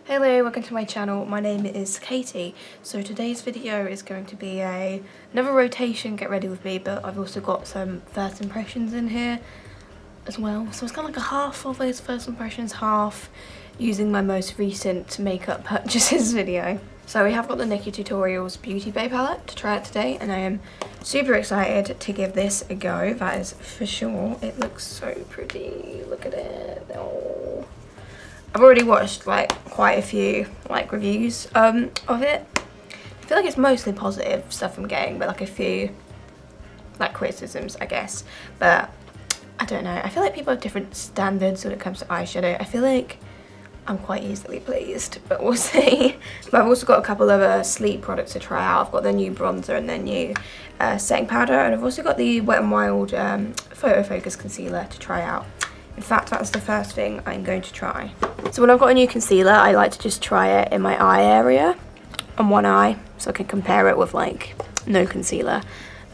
Hello, welcome to my channel. My name is Katie. So today's video is going to be another rotation get ready with me, but I've also got some first impressions in here as well. So it's kind of like a half of those first impressions, half using my most recent makeup purchases video. So we have got the Nikkie Tutorials Beauty Bay palette to try out today, and I am super excited to give this a go, that is for sure. It looks so pretty, look at it. Oh. I've already watched like quite a few like reviews of it. I feel like it's mostly positive stuff I'm getting, but like a few like criticisms, I guess. But I don't know, I feel like people have different standards when it comes to eyeshadow. I feel like I'm quite easily pleased, but we'll see. But I've also got a couple of sleep products to try out. I've got their new bronzer and their new setting powder, and I've also got the Wet n Wild Photo Focus Concealer to try out. In fact, that's the first thing I'm going to try. So when I've got a new concealer, I like to just try it in my eye area, on one eye, so I can compare it with like no concealer.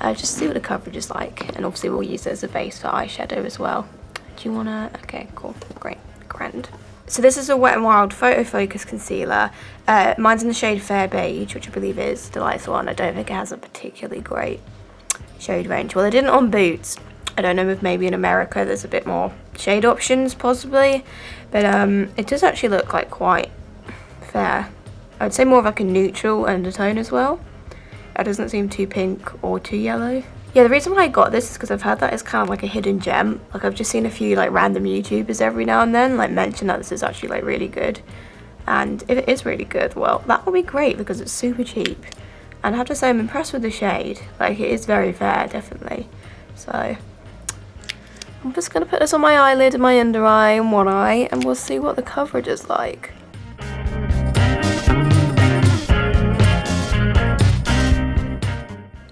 Just see what the coverage is like, and obviously we'll use it as a base for eyeshadow as well. Do you wanna? Okay, cool, great, grand. So this is a Wet n Wild Photo Focus Concealer. Mine's in the shade Fair Beige, which I believe is the lightest one. I don't think it has a particularly great shade range. Well, I didn't on Boots. I don't know if maybe in America there's a bit more shade options possibly, but it does actually look like quite fair. I would say more of like a neutral undertone as well. It doesn't seem too pink or too yellow. Yeah, the reason why I got this is because I've heard that it's kind of like a hidden gem. Like I've just seen a few like random YouTubers every now and then like mention that this is actually like really good. And if it is really good, well, that will be great because it's super cheap. And I have to say I'm impressed with the shade. Like it is very fair, definitely. So I'm just going to put this on my eyelid, my under eye and one eye, and we'll see what the coverage is like.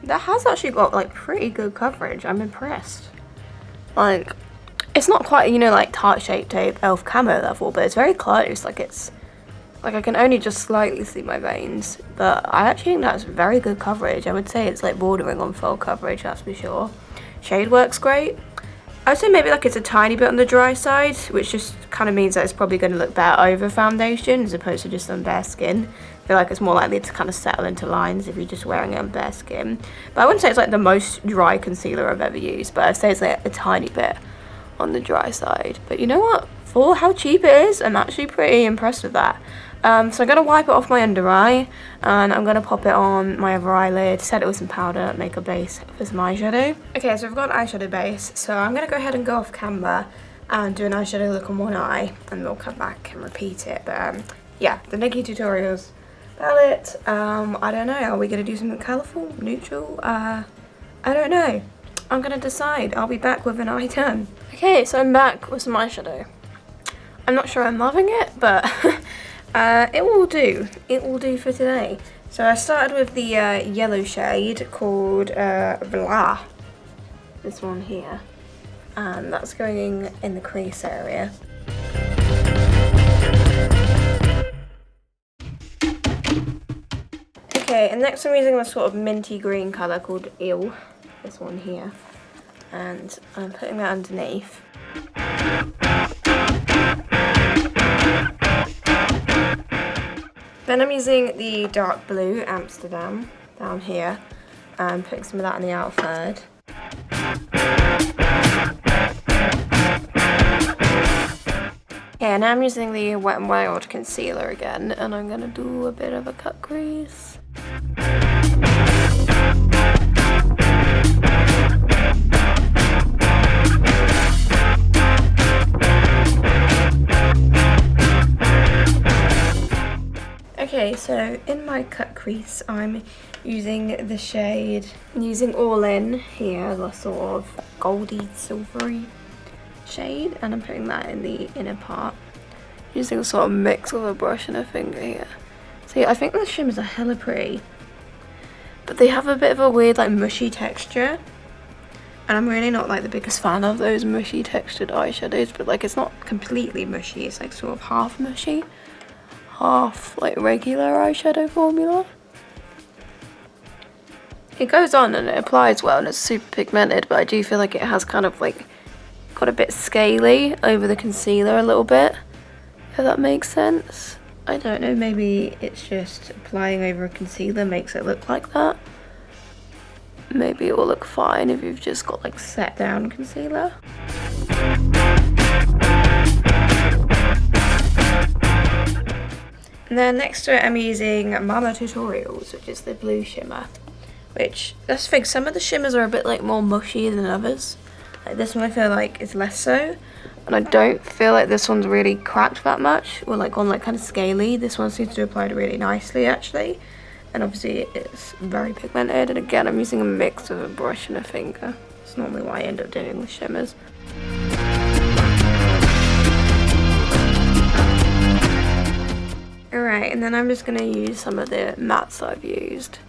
That has actually got like pretty good coverage. I'm impressed. Like, it's not quite, you know, like Tarte Shape Tape Elf Camo level, but it's very close. Like it's, like I can only just slightly see my veins, but I actually think that's very good coverage. I would say it's like bordering on full coverage, that's for sure. Shade works great. I would say maybe like it's a tiny bit on the dry side, which just kind of means that it's probably going to look better over foundation as opposed to just on bare skin. I feel like it's more likely to kind of settle into lines if you're just wearing it on bare skin. But I wouldn't say it's like the most dry concealer I've ever used, but I'd say it's like a tiny bit on the dry side. But you know what? For how cheap it is, I'm actually pretty impressed with that. So I'm going to wipe it off my under eye, and I'm going to pop it on my other eyelid, set it with some powder, make a base for some eyeshadow. Okay, so I've got an eyeshadow base, so I'm going to go ahead and go off camera and do an eyeshadow look on one eye, and we'll come back and repeat it. But yeah, the Nikkie Tutorials palette, I don't know, are we going to do something colourful, neutral? I don't know. I'm going to decide. I'll be back with an eye done. Okay, so I'm back with some eyeshadow. I'm not sure I'm loving it, but it will do. It will do for today. So I started with the yellow shade called Blah. This one here. And that's going in the crease area. Okay, and next I'm using a sort of minty green colour called Eel. This one here. And I'm putting that underneath. Then I'm using the dark blue Amsterdam down here and putting some of that on the outer third. Okay, now I'm using the Wet n Wild concealer again, and I'm going to do a bit of a cut crease. Okay, so in my cut crease, I'm using the shade, I'm using All In here, the sort of goldy, silvery shade, and I'm putting that in the inner part. Using a sort of mix with a brush and a finger here. So yeah, I think the shimmers are hella pretty, but they have a bit of a weird like mushy texture. And I'm really not like the biggest fan of those mushy textured eyeshadows, but like it's not completely mushy, it's like sort of half mushy. Half like regular eyeshadow formula. It goes on and it applies well and it's super pigmented, but I do feel like it has kind of like got a bit scaly over the concealer a little bit, if that makes sense. I don't know, maybe it's just applying over a concealer makes it look like that. Maybe it will look fine if you've just got like set down concealer. And then next to it I'm using Mama Tutorials, which is the blue shimmer. Which, that's the thing, some of the shimmers are a bit like more mushy than others. Like this one I feel like is less so. And I don't feel like this one's really cracked that much, or like gone like kind of scaly. This one seems to apply really nicely actually. And obviously it's very pigmented, and again I'm using a mix of a brush and a finger. It's normally what I end up doing with shimmers. Alright, and then I'm just going to use some of the mattes I've used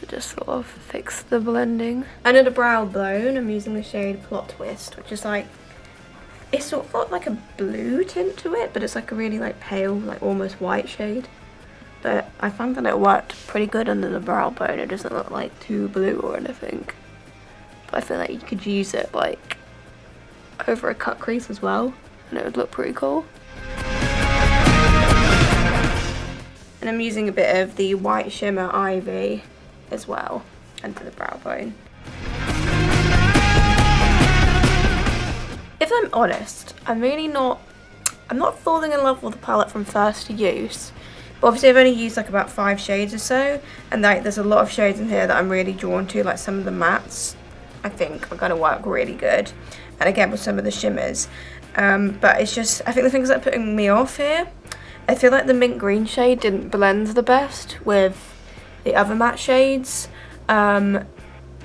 to just sort of fix the blending. Under the brow bone I'm using the shade Plot Twist, which is like, it's sort of got like a blue tint to it, but it's like a really like pale, like almost white shade. But I found that it worked pretty good under the brow bone. It doesn't look like too blue or anything. But I feel like you could use it like over a cut crease as well, and it would look pretty cool. And I'm using a bit of the white shimmer Ivy as well under the brow bone. If I'm honest, I'm not falling in love with the palette from first use. But obviously I've only used like about 5 shades or so, and like there's a lot of shades in here that I'm really drawn to, like some of the mattes I think are gonna work really good. And again with some of the shimmers. But it's just, I think the things that are putting me off here, I feel like the mint green shade didn't blend the best with the other matte shades. The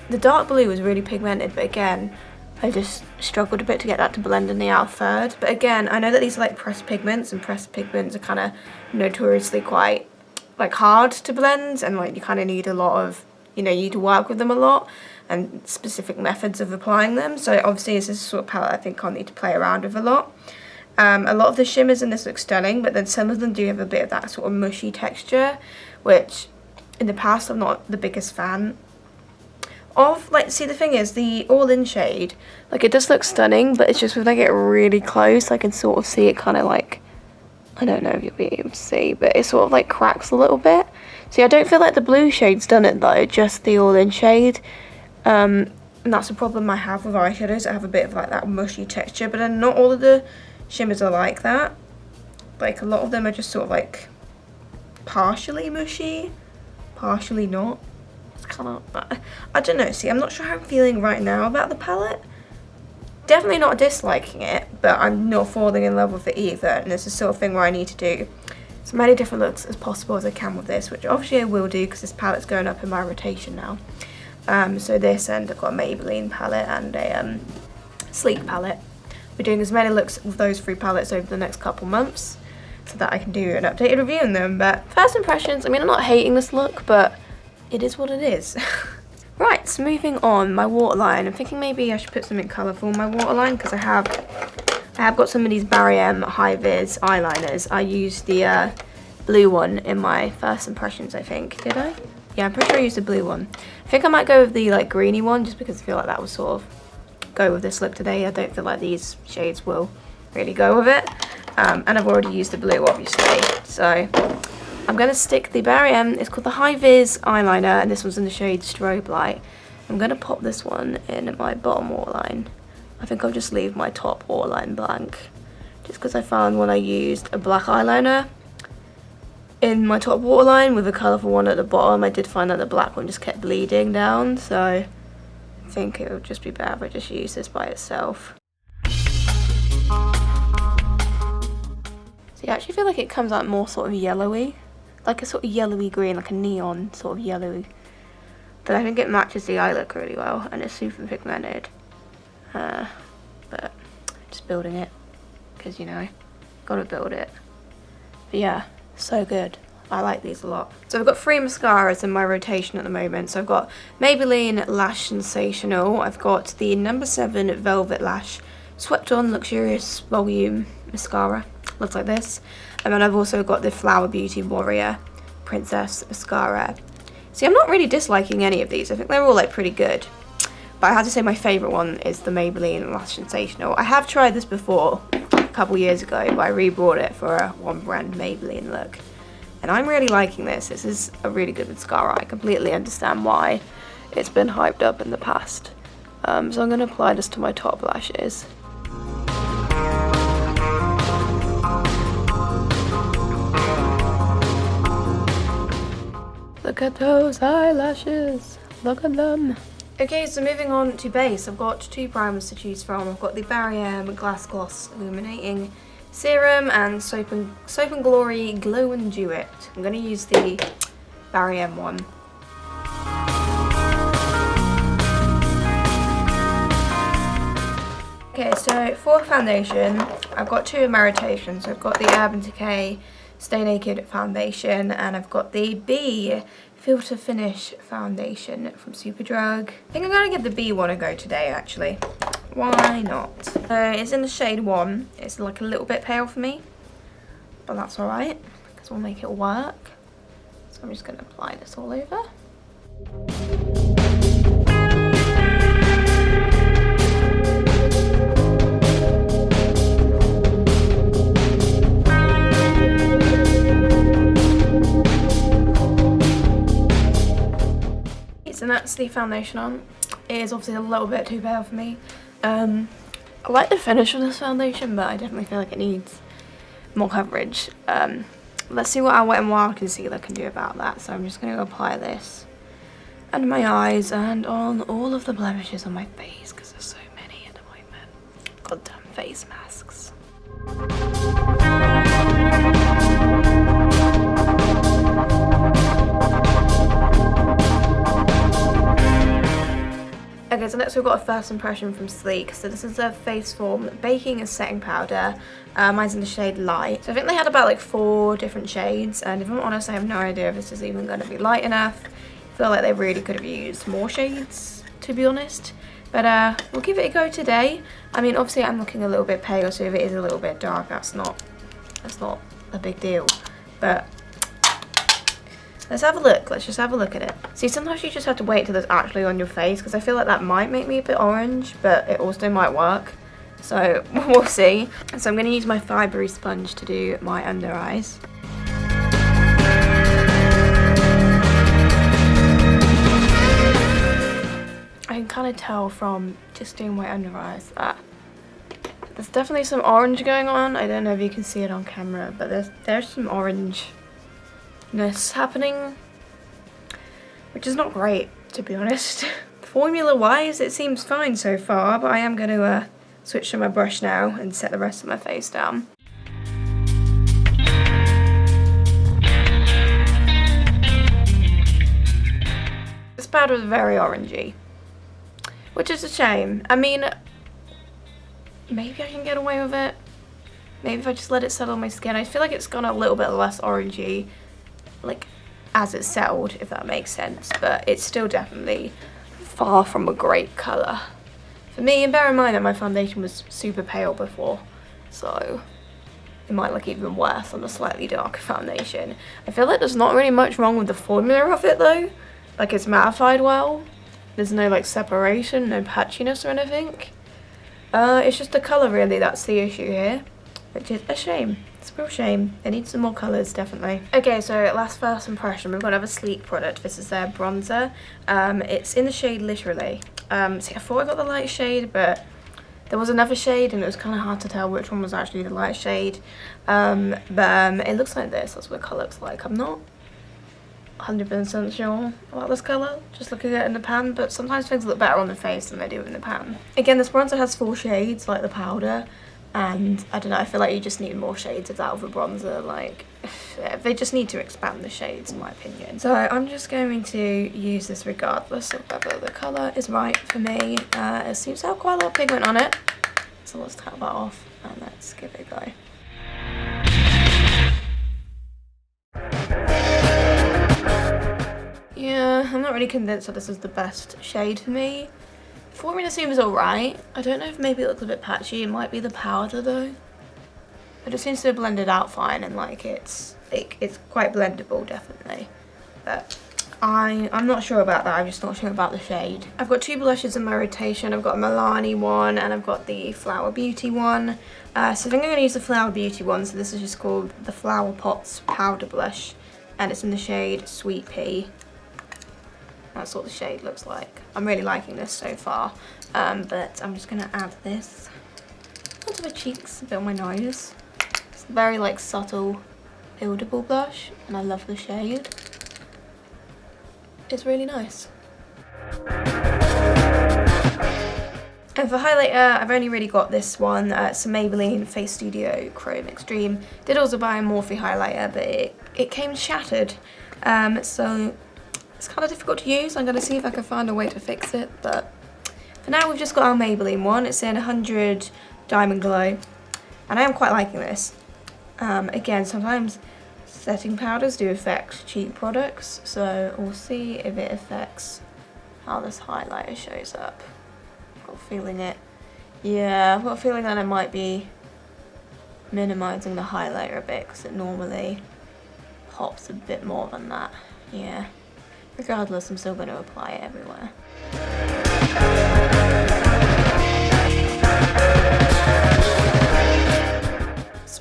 dark blue was really pigmented, but again, I just struggled a bit to get that to blend in the outer third. But again, I know that these are like pressed pigments, and pressed pigments are kind of notoriously quite like hard to blend, and like you kind of need a lot of, you know, you need to work with them a lot and specific methods of applying them. So obviously this is a sort of palette I think I'll need to play around with a lot. A lot of the shimmers in this look stunning, but then some of them do have a bit of that sort of mushy texture, which in the past I'm not the biggest fan of. Like, see, the thing is, the all-in shade, like, it does look stunning, but it's just when I get really close I can sort of see it kind of like, I don't know if you'll be able to see, but it sort of like cracks a little bit. See, I don't feel like the blue shade's done it though, just the all-in shade. And that's a problem I have with eyeshadows that have a bit of like that mushy texture, but then not all of the shimmers are like that. Like, a lot of them are just sort of like partially mushy, partially not. It's kind of, I don't know, see, I'm not sure how I'm feeling right now about the palette. Definitely not disliking it, but I'm not falling in love with it either, and it's the sort of thing where I need to do as many different looks as possible as I can with this, which obviously I will do because this palette's going up in my rotation now. So this end I've got a Maybelline palette and a Sleek palette. We're doing as many looks with those 3 palettes over the next couple months so that I can do an updated review on them. But first impressions, I mean, I'm not hating this look, but it is what it is. Right, so moving on, my waterline. I'm thinking maybe I should put something colourful in my waterline because I have got some of these GRWM high vis eyeliners. I used the blue one in my first impressions, I think. Did I? Yeah, I'm pretty sure I used the blue one. I think I might go with the like greeny one just because I feel like that would sort of go with this look today. I don't feel like these shades will really go with it. And I've already used the blue, obviously. So I'm going to stick the GRWM, it's called the High Vis Eyeliner, and this one's in the shade Strobe Light. I'm going to pop this one in my bottom waterline. I think I'll just leave my top waterline blank, just because I found when I used a black eyeliner in my top waterline with a colourful one at the bottom, I did find that the black one just kept bleeding down, so I think it would just be better if I just use this by itself. So yeah, I actually feel like it comes out more sort of yellowy, like a sort of yellowy green, like a neon sort of yellowy. But I think it matches the eye look really well, and it's super pigmented. But just building it, because you know, gotta build it. But yeah, so good. I like these a lot. So I've got 3 mascaras in my rotation at the moment. So I've got Maybelline Lash Sensational. I've got the No. 7 Velvet Lash Swept On Luxurious Volume Mascara. Looks like this. And then I've also got the Flower Beauty Warrior Princess Mascara. See, I'm not really disliking any of these. I think they're all like pretty good. But I have to say my favourite one is the Maybelline Lash Sensational. I have tried this before, kind couple years ago, but I re-bought it for a one brand Maybelline look. And I'm really liking this. This is a really good mascara. I completely understand why it's been hyped up in the past. So I'm going to apply this to my top lashes. Look at those eyelashes. Look at them. Okay, so moving on to base, I've got two primers to choose from. I've got the GRWM Glass Gloss Illuminating Serum and Soap and Glory Glow and Dew It. I'm going to use the GRWM one. Okay, so for foundation, I've got two in my rotation. So I've got the Urban Decay Stay Naked Foundation, and I've got the B Filter Finish Foundation from Superdrug. I think I'm going to give the B one a go today, actually. Why not? It's in the shade 1. It's like a little bit pale for me, but that's alright, because we'll make it work. So I'm just going to apply this all over. And that's the foundation on. It is obviously a little bit too pale for me. I like the finish of this foundation, but I definitely feel like it needs more coverage. Let's see what our Wet n Wild concealer can do about that. So I'm just going to apply this under my eyes and on all of the blemishes on my face, because there's so many at the moment. Goddamn face masks. Okay, so next we've got a first impression from Sleek. So this is a Face Form Baking and Setting Powder. Mine's in the shade Light. So I think they had about like 4 different shades, and if I'm honest, I have no idea if this is even going to be light enough. I feel like they really could have used more shades, to be honest. But we'll give it a go today. I mean, obviously I'm looking a little bit pale, so if it is a little bit dark, that's not a big deal. But let's have a look. Let's just have a look at it. See, sometimes you just have to wait till it's actually on your face, because I feel like that might make me a bit orange, but it also might work. So we'll see. So I'm going to use my fibery sponge to do my under eyes. I can kind of tell from just doing my under eyes that there's definitely some orange going on. I don't know if you can see it on camera, but there's some orange happening, which is not great, to be honest. Formula wise, it seems fine so far, but I am going to switch to my brush now and set the rest of my face down. This powder is very orangey, which is a shame. I mean, maybe I can get away with it. Maybe if I just let it settle on my skin. I feel like it's gone a little bit less orangey, like as it's settled, if that makes sense, but it's still definitely far from a great colour for me. And bear in mind that my foundation was super pale before, so it might look even worse on a slightly darker foundation. I feel like there's not really much wrong with the formula of it though. Like, it's mattified well, there's no like separation, no patchiness or anything. It's just the colour really that's the issue here, which is a shame. It's a real shame. It needs some more colours, definitely. Okay, so last first impression, we've got another Sleek product. This is their bronzer. It's in the shade Literally. See, I thought I got the light shade, but there was another shade and it was kind of hard to tell which one was actually the light shade. It looks like this. That's what the colour looks like. I'm not 100% sure about this colour, just looking at it in the pan, but sometimes things look better on the face than they do in the pan. Again, this bronzer has 4 shades, like the powder. And I don't know, I feel like you just need more shades of that with a bronzer. Like, they just need to expand the shades, in my opinion. So I'm just going to use this regardless of whether the colour is right for me. It seems to have quite a lot of pigment on it, so let's tap that off and let's give it a go. Yeah, I'm not really convinced that this is the best shade for me. Formula seems alright. I don't know if maybe it looks a bit patchy. It might be the powder though. It just seems to have blended out fine, and like it's quite blendable, definitely. But I'm not sure about that, I'm just not sure about the shade. I've got two blushes in my rotation. I've got a Milani one and I've got the Flower Beauty one. So I think I'm going to use the Flower Beauty one, so this is just called the Flower Pots Powder Blush, and it's in the shade Sweet Pea. That's what the shade looks like. I'm really liking this so far, but I'm just going to add this onto my cheeks, a bit on my nose. It's a very like subtle, buildable blush, and I love the shade. It's really nice. And for highlighter, I've only really got this one. It's a Maybelline Face Studio Chrome Extreme. Did also buy a Morphe highlighter, but it came shattered. So it's kind of difficult to use. I'm going to see if I can find a way to fix it. But for now, we've just got our Maybelline one. It's in 100 Diamond Glow. And I am quite liking this. Again, sometimes setting powders do affect cheap products, so we'll see if it affects how this highlighter shows up. I've got a feeling it, yeah, I've got a feeling that it might be minimising the highlighter a bit, because it normally pops a bit more than that. Yeah, regardless, I'm still going to apply it everywhere.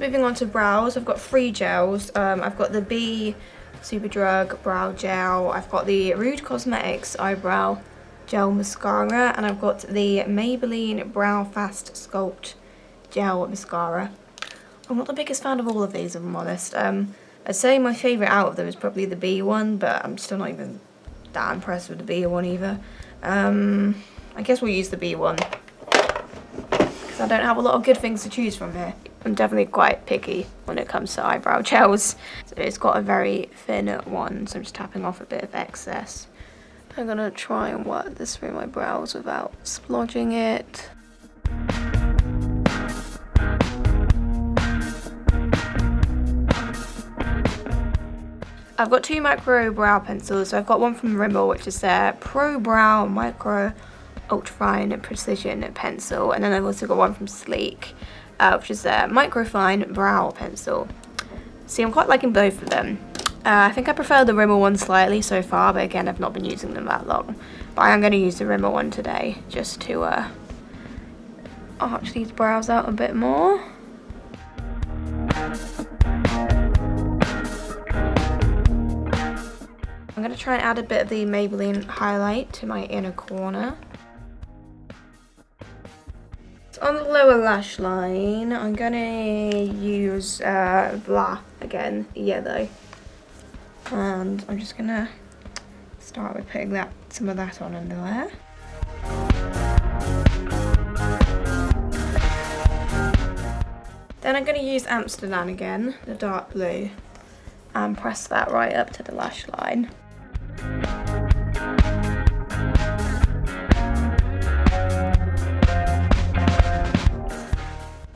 Moving on to brows, I've got 3 gels. I've got the B Superdrug Brow Gel, I've got the Rude Cosmetics Eyebrow Gel Mascara, and I've got the Maybelline Brow Fast Sculpt Gel Mascara. I'm not the biggest fan of all of these, if I'm honest. I'd say my favourite out of them is probably the B one, but I'm still not even that impressed with the B one either. I guess we'll use the B one, because I don't have a lot of good things to choose from here. I'm definitely quite picky when it comes to eyebrow gels. So it's got a very thin one, so I'm just tapping off a bit of excess. I'm going to try and work this through my brows without splodging it. I've got 2 micro brow pencils. So I've got one from Rimmel, which is their Pro Brow Micro Ultrafine Precision Pencil. And then I've also got one from Sleek, which is a microfine brow pencil. See, I'm quite liking both of them. I think I prefer the Rimmel one slightly so far, but again, I've not been using them that long. But I am going to use the Rimmel one today, just to arch these brows out a bit more. I'm going to try and add a bit of the Maybelline highlight to my inner corner. On the lower lash line, I'm going to use Blah again, yellow. And I'm just going to start with putting some of that on under there. Then I'm going to use Amsterdam again, the dark blue, and press that right up to the lash line.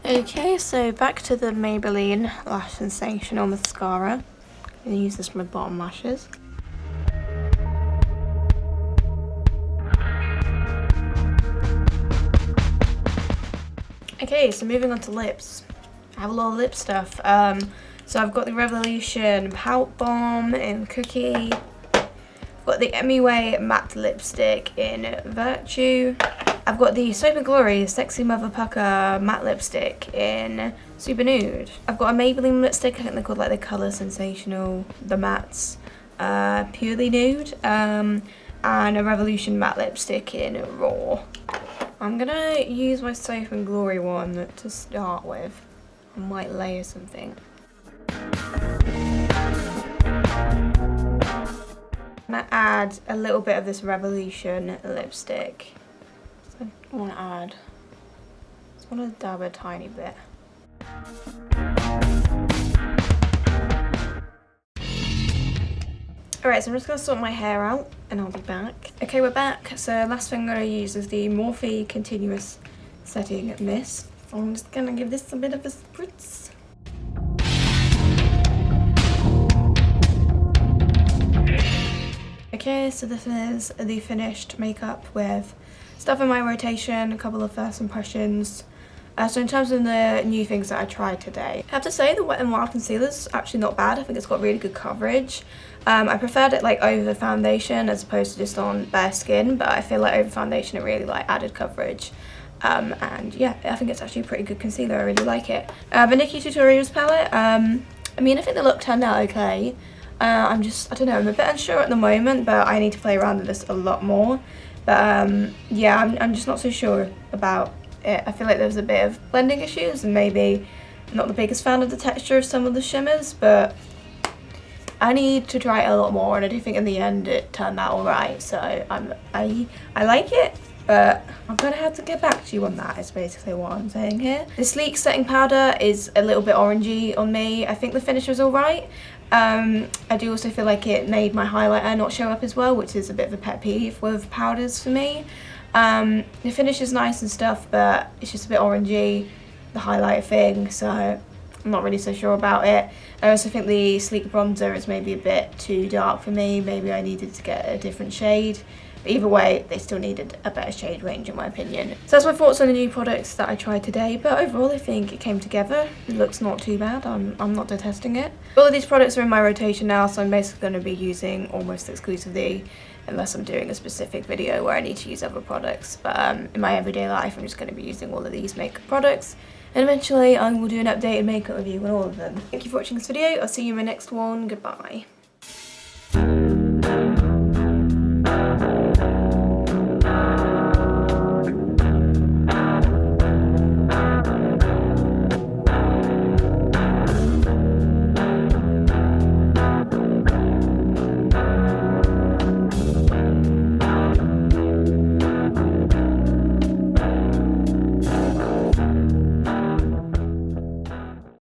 Okay, so back to the Maybelline Lash Sensational Mascara. I'm going to use this for my bottom lashes. Okay, so moving on to lips. I have a lot of lip stuff. So I've got the Revolution Pout Bomb in Cookie. I've got the MUA Matte Lipstick in Virtue. I've got the Soap & Glory Sexy Mother Pucker Matte Lipstick in Super Nude. I've got a Maybelline lipstick, I think they're called like the Colour Sensational, the mattes, Purely Nude, and a Revolution Matte Lipstick in Raw. I'm gonna use my Soap & Glory one to start with. I might layer something. I'm gonna add a little bit of this Revolution lipstick. I want to add, I just want to dab a tiny bit. Alright, so I'm just going to sort my hair out and I'll be back. Okay, we're back. So last thing I'm going to use is the Morphe Continuous Setting Mist. So I'm just going to give this a bit of a spritz. Okay, so this is the finished makeup with stuff in my rotation, a couple of first impressions. So in terms of the new things that I tried today, I have to say the Wet n Wild concealer's actually not bad. I think it's got really good coverage. I preferred it like over foundation as opposed to just on bare skin, but I feel like over foundation it really like added coverage. And yeah, I think it's actually a pretty good concealer. I really like it. The Nikkie Tutorials palette, I mean, I think the look turned out okay. I don't know, I'm a bit unsure at the moment, but I need to play around with this a lot more. But yeah, I'm just not so sure about it. I feel like there's a bit of blending issues, and maybe I'm not the biggest fan of the texture of some of the shimmers, but I need to try it a lot more, and I do think in the end it turned out alright. So I like it, but I'm gonna have to get back to you on that, is basically what I'm saying here. The Sleek setting powder is a little bit orangey on me. I think the finish was alright. I do also feel like it made my highlighter not show up as well, which is a bit of a pet peeve with powders for me. The finish is nice and stuff, but it's just a bit orangey, the highlighter thing, so I'm not really so sure about it. I also think the Sleek bronzer is maybe a bit too dark for me. Maybe I needed to get a different shade. But either way, they still needed a better shade range in my opinion. So that's my thoughts on the new products that I tried today, but overall I think it came together. It looks not too bad. I'm not detesting it. All of these products are in my rotation now, so I'm basically going to be using almost exclusively, unless I'm doing a specific video where I need to use other products. But in my everyday life, I'm just going to be using all of these makeup products. And eventually I will do an updated makeup review on all of them. Thank you for watching this video. I'll see you in my next one. Goodbye.